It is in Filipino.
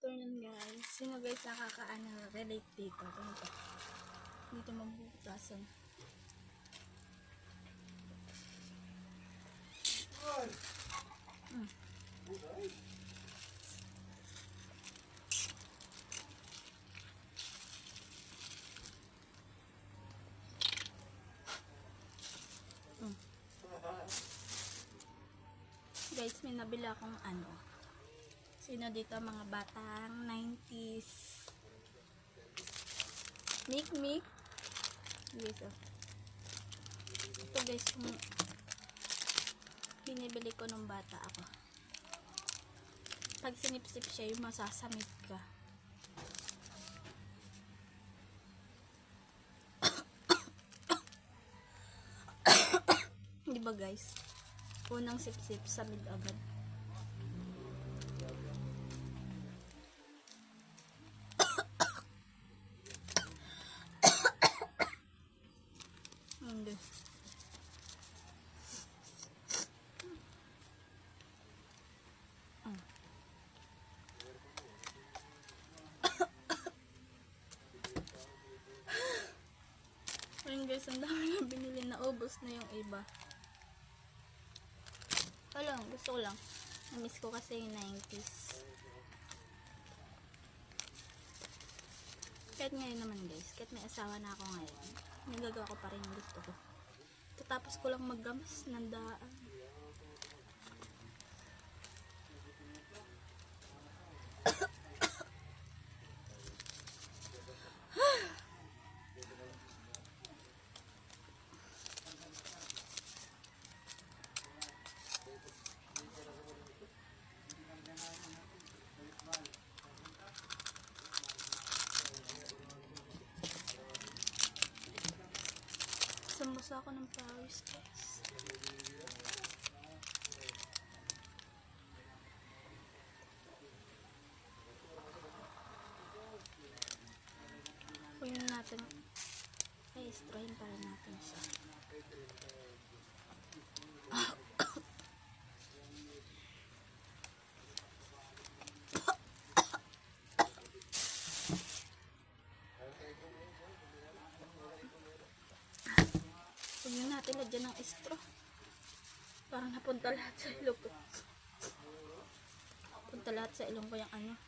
afternoon guys. Sino guys relate dito? Ganito. Dito mabubutasan. Guys, may nabila akong ano. Sino dito mga batang 90s? Mik. Yes, oh. Ito guys, yung binibili ko nung bata ako. Pag sinipsip siya, yung masasamit ka. Diba guys? Unang sip-sip, samid agad. Hindi. Ayun guys, ang dami na binili na ubos na yung iba. Alam, gusto ko lang. Namiss ko kasi yung 90s. Kahit ngayon naman guys, kahit may asawa na ako ngayon, nagagawa ko pa rin yung gusto ko. Tatapos ko lang maggamas ng daan. Samusa ako ng pawis guys. Kunin natin. Ay, strain para natin siya. Kunin natin lagyan ng straw. Parang napunta lahat sa ilong ko. Punta lahat sa ilong ko yung ano.